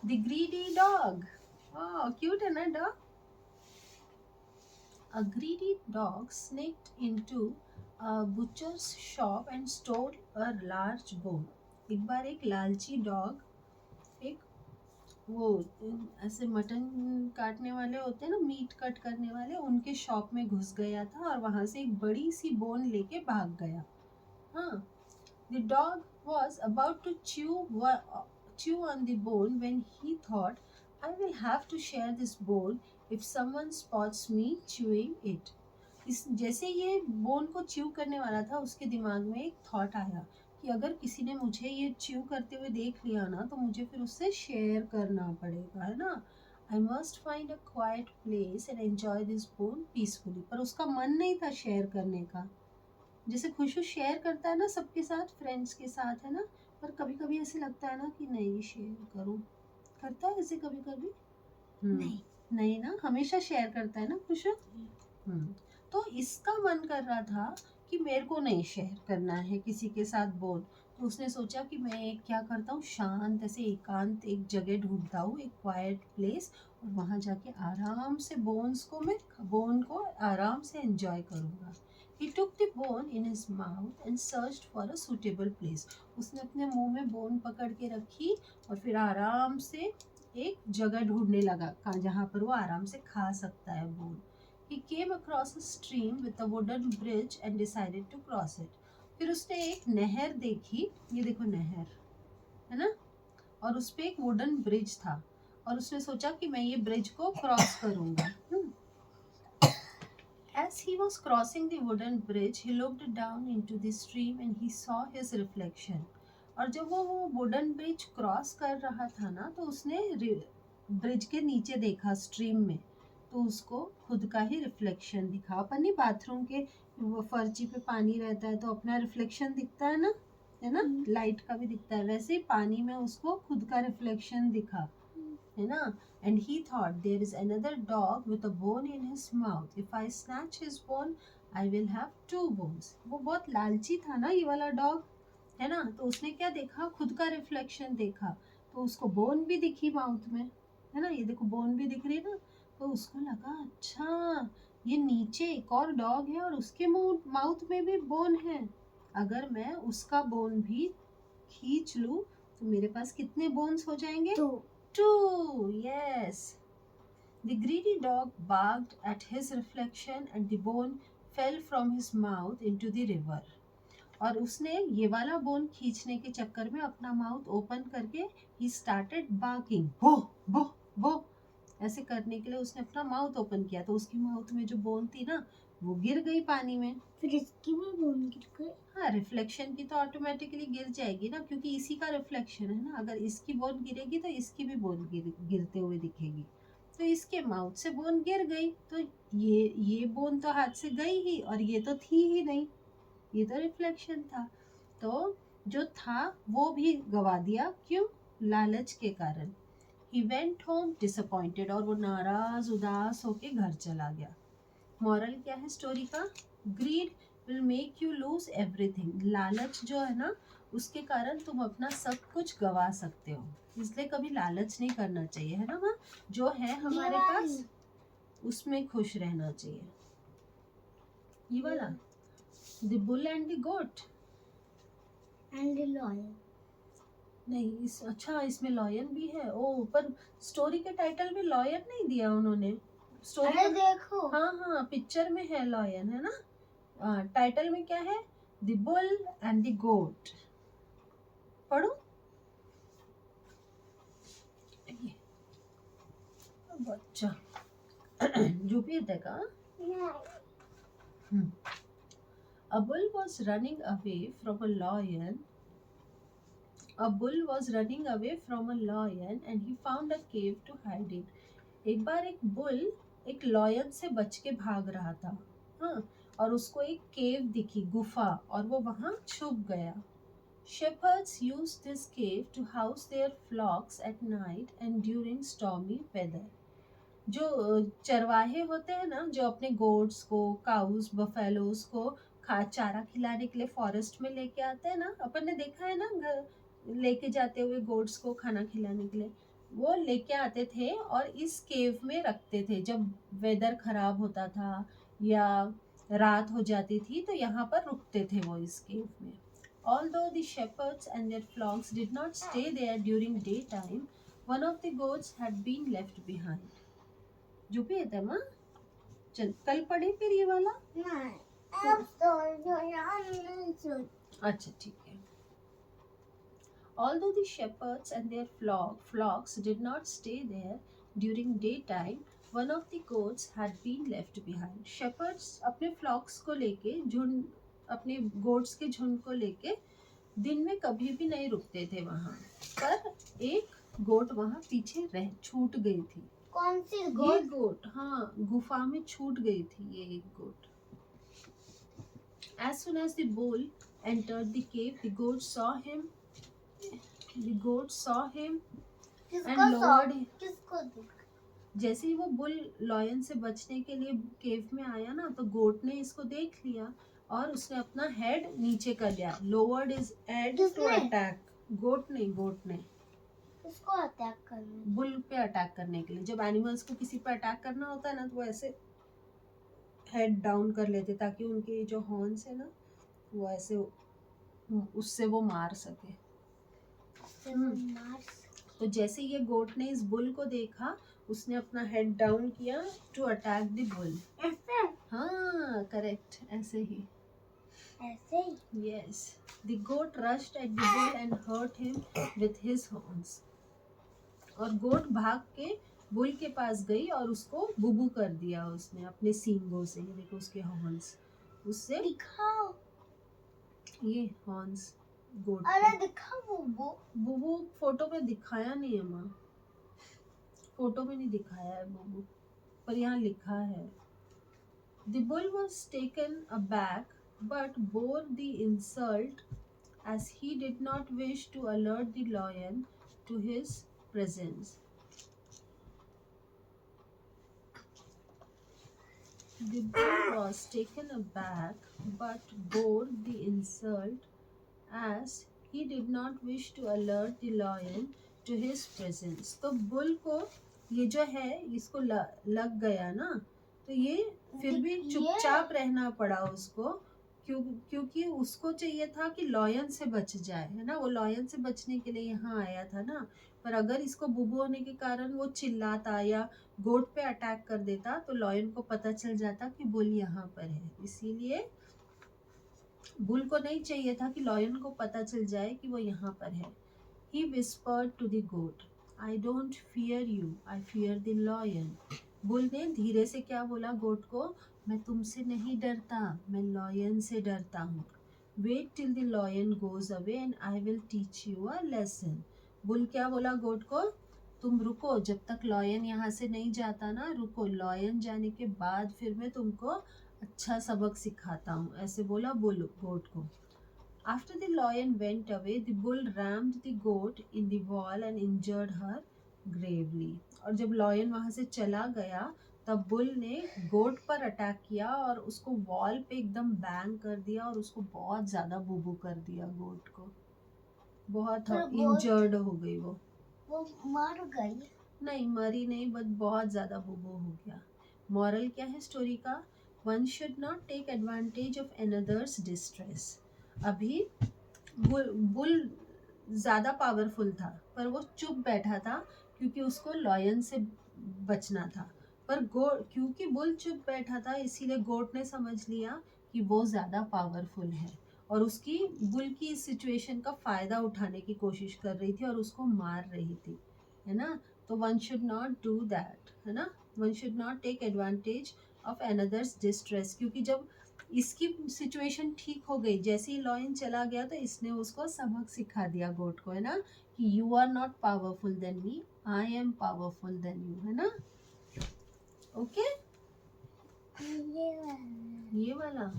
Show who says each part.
Speaker 1: The greedy dog. Oh, cute है ना dog? A greedy dog sneaked into a butcher's shop and stole a large bone. एक बार एक लालची dog एक वो ऐसे मटन काटने वाले होते हैं ना, मीट कट करने वाले, उनके शॉप में घुस गया था और वहां से एक बड़ी सी बोन लेके भाग गया. हाँ. The dog was about to chew on the bone when he thought, I will have to share this bone if someone spots me chewing it. इस जैसे ये बोन को च्यू करने वाला था, उसके दिमाग में एक थॉट आया कि अगर किसी ने मुझे ये च्यू करते हुए देख लिया ना, तो मुझे फिर उससे शेयर करना पड़ेगा, है ना. I must find a quite place and enjoy this bone peacefully. पर उसका मन नहीं था शेयर करने का. जैसे खुशबू शेयर करता है ना सबके साथ, फ्रेंड्स के साथ, है ना. पर कभी कभी ऐसे लगता है ना कि नहीं शेयर करूं. करता है ऐसे कभी कभी.
Speaker 2: नहीं.
Speaker 1: नहीं ना, हमेशा शेयर करता है ना खुशबू. तो इसका मन कर रहा था कि मेरे को नहीं शेयर करना है किसी के साथ बोन. तो उसने सोचा कि मैं एक क्या करता हूँ, शांत ऐसे एकांत एक जगह ढूंढता हूँ, एक क्वाइट प्लेस, और वहां जाके आराम से बोन को आराम से एंजॉय करूंगा. He took the bone in his mouth and searched for a suitable place. उसने अपने मुंह में बोन पकड़ के रखी और फिर आराम से एक जगह ढूंढने लगा जहाँ पर वो आराम से खा सकता है bone. He came across a stream with a wooden bridge and decided to cross it. फिर उसने एक नहर देखी, ये देखो नहर है ना, और उस पे एक वुडन ब्रिज था और उसने सोचा कि मैं ये ब्रिज को क्रॉस करूंगा. As he was crossing the wooden bridge, he looked down into the stream and he saw his reflection. और जब वो वुडन ब्रिज क्रॉस कर रहा था ना, तो उसने ब्रिज के नीचे देखा स्ट्रीम में, तो उसको खुद का ही रिफ्लेक्शन दिखा. अपन नहीं बाथरूम के फर्ची पे पानी रहता है तो अपना रिफ्लेक्शन दिखता है ना, है ना, लाइट का भी दिखता है, वैसे ही पानी में उसको खुद का रिफ्लेक्शन दिखा, है ना. And he thought, there is another dog with a bone in his mouth. If I snatch his bone, I will have two bones. वो बहुत लालची था ना ये वाला डॉग, है ना. तो उसने क्या देखा, खुद का रिफ्लेक्शन देखा, तो उसको बोन भी दिखी माउथ में, है ना. ये देखो बोन भी दिख रही है ना. तो उसको लगा अच्छा ये नीचे एक और डॉग है और उसके माउथ में भी बोन है. अगर मैं उसका बोन भी खींच लूं तो मेरे पास कितने बोन्स हो जाएंगे. Two, yes. The greedy dog barked at his reflection and the bone fell from his mouth into the river. और उसने ये वाला बोन खींचने के चक्कर में अपना माउथ ओपन करके he started barking. बो बो बो ऐसे करने के लिए उसने अपना माउथ ओपन किया, तो उसकी माउथ में जो बोन थी ना वो गिर गई पानी में.
Speaker 2: फिर इसकी भी बोन गिर गई.
Speaker 1: हाँ, रिफ्लेक्शन की तो ऑटोमेटिकली गिर जाएगी ना, क्योंकि इसी का रिफ्लेक्शन है ना. अगर इसकी बोन गिरेगी तो इसकी भी बोन गिरते हुए दिखेगी. तो इसके माउथ से बोन गिर गई, तो ये बोन तो हाथ से गई ही और ये तो थी ही नहीं, ये तो रिफ्लेक्शन था. तो जो था वो भी गवा दिया. क्यों? लालच के कारण. He went home disappointed. और वो नाराज उदास होके घर चला गया. मॉरल क्या है स्टोरी का? Greed will make you lose everything. लालच जो है ना, उसके कारण तुम अपना सब कुछ गवा सकते हो. इसलिए कभी लालच नहीं करना चाहिए, है ना माँ. जो है हमारे पास उसमें खुश रहना चाहिए. ये वाला the bull and the goat
Speaker 2: and lion.
Speaker 1: नहीं, अच्छा इसमें लॉयन भी है. ओ, पर स्टोरी के टाइटल में लॉयन नहीं दिया उन्होंने. स्टोरी
Speaker 2: अरे देखो.
Speaker 1: हाँ पिक्चर में है लॉयन, है ना. टाइटल में क्या है? द बुल एंड द गोट. पढ़ो. बच्चा झुपिए का. A bull was running away from a lion. A bull was running away from a lion and he found a cave to hide in. एक बार एक बुल एक लॉयन से बच के भाग रहा था. हाँ, और उसको एक केव दिखी, गुफा, और वो वहां छुप गया. Shepherds used this cave to house their flocks at night and during stormy weather. जो चरवाहे होते हैं ना, जो अपने गोट्स को, काउस, बफेलोस को चारा खिलाने के लिए फॉरेस्ट में लेके आते हैं ना, अपन ने देखा है ना, लेके जाते हुए गोट्स को खाना खिलाने के लिए. वो लेके आते थे और इस केव में रखते थे जब वेदर खराब होता था या रात हो जाती थी तो यहाँ पर रुकते थे वो इस केव में. Although the shepherds and their flocks did not stay there during daytime, one of the goats had been left behind. जो भी है माँ, चल कल पढ़े फिर ये वाला.
Speaker 2: नहीं अब तो
Speaker 1: अच्छा ठीक है. Although the shepherds and their flocks did not stay there during daytime, one of the goats had been left behind. Shepherds अपने flocks को लेके झुंड अपने goats के झुंड को लेके दिन में कभी भी नहीं रुकते थे वहाँ, पर एक गोट वहाँ पीछे रह छूट गई थी.
Speaker 2: कौन सी
Speaker 1: ये
Speaker 2: गोट?
Speaker 1: गोट हाँ गुफा में छूट गई थी ये एक गोट. As soon as the bull entered the cave, the goat saw him
Speaker 2: किसको
Speaker 1: and lowered.
Speaker 2: किसको दिख?
Speaker 1: जैसे ही वो बुल लॉयन से बचने के लिए केव में आया ना तो गोट ने इसको देख लिया और उसने अपना हेड नीचे कर लिया. लोवर्ड इज हेड टू
Speaker 2: किसने?
Speaker 1: अटैक. गोट ने
Speaker 2: किसको अटैक करना?
Speaker 1: बुल पे अटैक करने के लिए. जब एनिमल्स को किसी पे अटैक करना होता है ना तो वो ऐसे हेड डाउन कर लेते ताकि उनके जो हॉर्न्स है ना वो ऐसे उससे वो मार सके. तो जैसे ये गोट ने इस बुल को देखा उसने अपना हेड डाउन किया टू अटैक द बुल.
Speaker 2: ऐसे?
Speaker 1: हाँ करेक्ट ऐसे ही.
Speaker 2: ऐसे ही?
Speaker 1: Yes. The goat rushed at the bull and hurt him with his horns. और गोट भाग के बुल के पास गई और उसको बुबू कर दिया उसने अपने सींगों से. ये देखो उसके हॉर्न्स उससे.
Speaker 2: दिखाओ.
Speaker 1: ये हॉर्न्स गोट
Speaker 2: अरे
Speaker 1: के.
Speaker 2: दिखाओ वो.
Speaker 1: बुबू फोटो में दिखाया नहीं है माँ, फोटो में नहीं दिखाया है बुबू, पर यहाँ लिखा है. The bull was taken aback but bore the insult as he did not wish to alert the lion to his presence. The bull was taken aback but bore the insult as he did not wish to alert the lion to his presence. तो bull को ये जो है इसको लग गया ना तो ये फिर भी चुपचाप रहना पड़ा उसको क्योंकि उसको चाहिए था कि लॉयन से बच जाए है ना. वो लॉयन से बचने के लिए यहाँ आया था ना. पर अगर इसको बुबू होने के कारण वो चिल्लाता या गोट पे अटैक कर देता तो लॉयन को पता चल जाता कि बुल यहाँ पर है. इसीलिए बुल को नहीं चाहिए था कि लॉयन को पता चल जाए कि वो यहाँ पर है. He whispered to the goat, I don't fear you, I fear the lion. Bull ने धीरे से क्या बोला गोट को, मैं तुमसे नहीं डरता, मैं लॉयन से डरता हूँ. Wait till the lion goes away and I will teach you a lesson. Bull क्या बोला गोट को, तुम रुको जब तक लॉयन यहाँ से नहीं जाता ना, रुको, लॉयन जाने के बाद फिर मैं तुमको अच्छा सबक सिखाता हूँ. ऐसे बोला बुल गोट को. After the lion went away, the bull rammed the goat in the wall and injured her gravely. और जब लॉयन वहाँ से चला गया तब बुल ने गोट पर अटैक किया और उसको वॉल पे एकदम बैंग कर दिया और उसको बहुत ज़्यादा बुबू कर दिया. गोट को बहुत इंजर्ड हो गई वो
Speaker 2: मर गई.
Speaker 1: नहीं मरी नहीं बट बहुत ज़्यादा बुबू हो गया. मॉरल क्या है स्टोरी का, one should not take advantage of another's distress. अभी बुल ज़्यादा पावरफुल था पर वो चुप बैठा था क्योंकि उसको लॉयन से बचना था. पर क्योंकि बुल चुप बैठा था इसीलिए गोट ने समझ लिया कि वो ज़्यादा पावरफुल है और उसकी बुल की इस सिचुएशन का फ़ायदा उठाने की कोशिश कर रही थी और उसको मार रही थी, है ना. तो one should not do that, है ना. One should not take advantage of another's distress. क्योंकि जब इसकी सिचुएशन ठीक हो गई, जैसे ही लॉयन चला गया तो इसने उसको सबक सिखा दिया गोट को, है ना, कि you are not powerful than me, I am powerful than you, है ना. ओके
Speaker 2: ये
Speaker 1: ये वाला